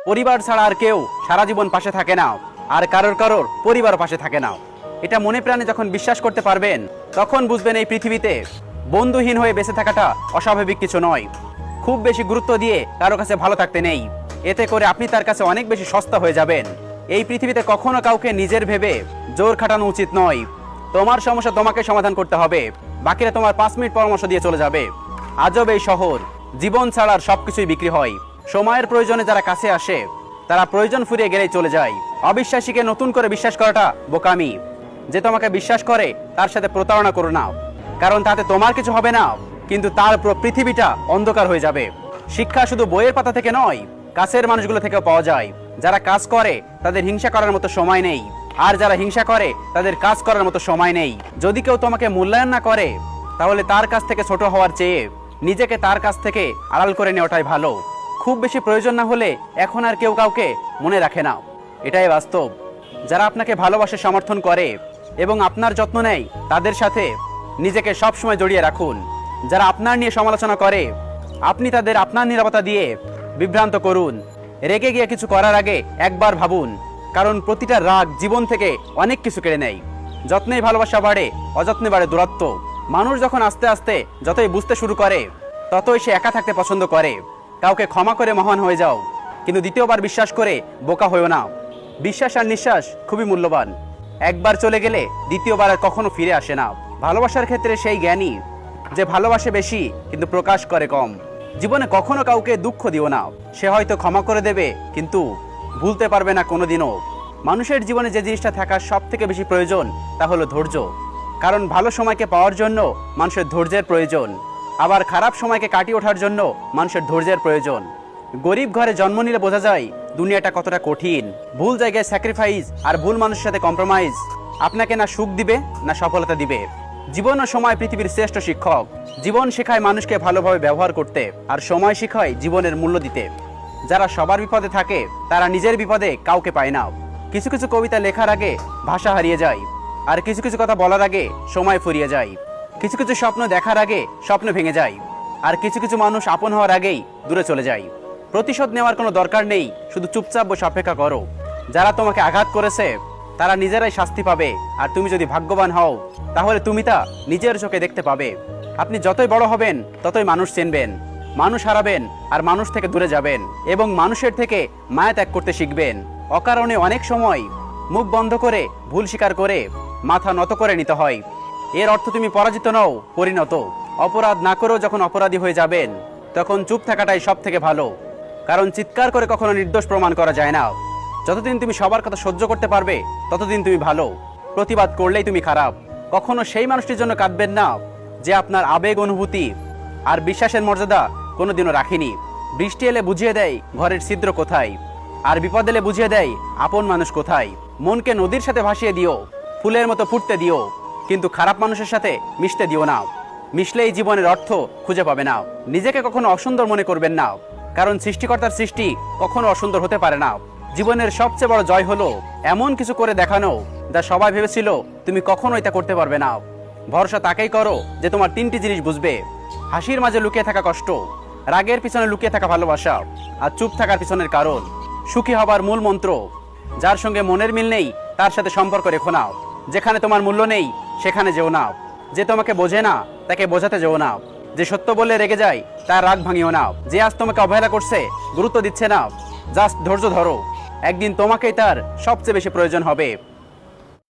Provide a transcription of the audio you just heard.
পরিবার ছাড়া আর কেউ সারা জীবন পাশে থাকে না, আর কারোর কারোর পরিবার পাশে থাকে না। এটা মনে প্রাণে যখন বিশ্বাস করতে পারবেন, তখন বুঝবেন এই পৃথিবীতে বন্ধুহীন হয়ে বেঁচে থাকাটা অস্বাভাবিক কিছু নয়। খুব বেশি গুরুত্ব দিয়ে কারো কাছে ভালো থাকতে নেই, এতে করে আপনি তার কাছে অনেক বেশি সস্তা হয়ে যাবেন। এই পৃথিবীতে কখনো কাউকে নিজের ভেবে জোর খাটানো উচিত নয়। তোমার সমস্যা তোমাকে সমাধান করতে হবে, বাকিরা তোমার 5 মিনিট পরামর্শ দিয়ে চলে যাবে। আজব এই শহর, জীবন ছাড়ার সবকিছুই বিক্রি হয়। সময়ের প্রয়োজনে যারা কাছে আসে, তারা প্রয়োজন ফুরিয়ে গেলেই চলে যায়। অবিশ্বাসীকে নতুন করে বিশ্বাস করাটা বোকামি। যে তোমাকে বিশ্বাস করে তার সাথে প্রতারণা করো না, কারণ তাতে তোমার কিছু হবে না, কিন্তু তার পুরো পৃথিবীটা অন্ধকার হয়ে যাবে। শিক্ষা শুধু বইয়ের পাতা থেকে নয়, কাছের মানুষগুলো থেকেও পাওয়া যায়। যারা কাজ করে তাদের হিংসা করার মতো সময় নেই, আর যারা হিংসা করে তাদের কাজ করার মতো সময় নেই। যদি কেউ তোমাকে মূল্যায়ন না করে, তাহলে তার কাছ থেকে ছোট হওয়ার চেয়ে নিজেকে তার কাছ থেকে আড়াল করে নেওয়াটাই ভালো। খুব বেশি প্রয়োজন না হলে এখন আর কেউ কাউকে মনে রাখে না, এটাই বাস্তব। যারা আপনাকে ভালোবাসে, সমর্থন করে এবং আপনার যত্ন নেয়, তাদের সাথে নিজেকে সবসময় জড়িয়ে রাখুন। যারা আপনার নিয়ে সমালোচনা করে, আপনি তাদের আপনার নিরাপত্তা দিয়ে বিভ্রান্ত করুন। রেগে গিয়ে কিছু করার আগে একবার ভাবুন, কারণ প্রতিটা রাগ জীবন থেকে অনেক কিছু কেড়ে নেয়। যত্নেই ভালোবাসা বাড়ে, অযত্নে বাড়ে দূরত্ব। মানুষ যখন আস্তে আস্তে যতই বুঝতে শুরু করে, ততই সে একা থাকতে পছন্দ করে। কাউকে ক্ষমা করে মহান হয়ে যাও, কিন্তু দ্বিতীয়বার বিশ্বাস করে বোকা হয়েও না। বিশ্বাস আর নিঃশ্বাস খুবই মূল্যবান, একবার চলে গেলে দ্বিতীয়বার আর কখনো ফিরে আসে না। ভালোবাসার ক্ষেত্রে সেই জ্ঞানী যে ভালোবাসে বেশি কিন্তু প্রকাশ করে কম। জীবনে কখনো কাউকে দুঃখ দিও না, সে হয়তো ক্ষমা করে দেবে কিন্তু ভুলতে পারবে না কোনোদিনও। মানুষের জীবনে যে জিনিসটা থাকার সব থেকে বেশি প্রয়োজন, তা হলো ধৈর্য। কারণ ভালো সময়কে পাওয়ার জন্য মানুষের ধৈর্যের প্রয়োজন, আবার খারাপ সময়কে কাটিয়ে ওঠার জন্য মানুষের ধৈর্যের প্রয়োজন। গরিব ঘরে জন্ম নিলে বোঝা যায় দুনিয়াটা কতটা কঠিন। ভুল জায়গায় স্যাক্রিফাইস আর ভুল মানুষের সাথে কম্প্রোমাইজ আপনাকে না সুখ দিবে না সফলতা দিবে। জীবন ও সময় পৃথিবীর শ্রেষ্ঠ শিক্ষক। জীবন শেখায় মানুষকে ভালোভাবে ব্যবহার করতে, আর সময় শেখায় জীবনের মূল্য দিতে। যারা সবার বিপদে থাকে, তারা নিজের বিপদে কাউকে পায় না। কিছু কিছু কবিতা লেখার আগে ভাষা হারিয়ে যায়, আর কিছু কিছু কথা বলার আগে সময় ফুরিয়ে যায়। কিছু কিছু স্বপ্ন দেখার আগে স্বপ্ন ভেঙে যায়, আর কিছু কিছু মানুষ আপন হওয়ার আগেই দূরে চলে যায়। প্রতিশোধ নেওয়ার কোনো দরকার নেই, শুধু চুপচাপ বসে অপেক্ষা করো। যারা তোমাকে আঘাত করেছে, তারা নিজেরাই শাস্তি পাবে, আর তুমি যদি ভাগ্যবান হও, তাহলে তুমি তা নিজের চোখে দেখতে পাবে। আপনি যতই বড় হবেন, ততই মানুষ চিনবেন, মানুষ হারাবেন, আর মানুষ থেকে দূরে যাবেন, এবং মানুষের থেকে মায়া ত্যাগ করতে শিখবেন। অকারণে অনেক সময় মুখ বন্ধ করে, ভুল স্বীকার করে মাথা নত করে নিতে হয়। এর অর্থ তুমি পরাজিত নও, পরিণত। অপরাধ না করেও যখন অপরাধী হয়ে যাবেন, তখন চুপ থাকাটাই সব থেকে ভালো, কারণ চিৎকার করে কখনো নির্দোষ প্রমাণ করা যায় না। যতদিন তুমি সবার কথা সহ্য করতে পারবে, ততদিন তুমি ভালো। প্রতিবাদ করলেই তুমি খারাপ। কখনো সেই মানুষটির জন্য কাঁদবেন না যে আপনার আবেগ, অনুভূতি আর বিশ্বাসের মর্যাদা কোনোদিনও রাখেনি। বৃষ্টি এলে বুঝিয়ে দেয় ঘরের ছিদ্র কোথায়, আর বিপদ এলে বুঝিয়ে দেয় আপন মানুষ কোথায়। মনকে নদীর সাথে ভাসিয়ে দিও, ফুলের মতো ফুটতে দিও, কিন্তু খারাপ মানুষের সাথে মিশতে দিও না। মিশলেই জীবনের অর্থ খুঁজে পাবে না। নিজেকে কখনো অসুন্দর মনে করবেন না, কারণ সৃষ্টিকর্তার সৃষ্টি কখনো অসুন্দর হতে পারে না। জীবনের সবচেয়ে বড় জয় হলো এমন কিছু করে দেখানো যা সবাই ভেবেছিল তুমি কখনোই তা করতে পারবে না। ভরসা তাকেই করো যে তোমার 3টি জিনিস বুঝবে: হাসির মাঝে লুকিয়ে থাকা কষ্ট, রাগের পিছনে লুকিয়ে থাকা ভালোবাসা, আর চুপ থাকার পিছনের কারণ। সুখী হবার মূল মন্ত্র: যার সঙ্গে মনের মিল নেই তার সাথে সম্পর্ক রেখো না। যেখানে তোমার মূল্য নেই সেখানে যেও না। যে তোমাকে বোঝে না তাকে বোঝাতে যেও না। যে সত্য বলে রেগে যায় তার রাগ ভাঙিও না। যে আজ তোমাকে অবহেলা করছে, গুরুত্ব দিচ্ছে না, জাস্ট ধৈর্য ধরো। একদিন তোমাকেই তার সবচেয়ে বেশি প্রয়োজন হবে।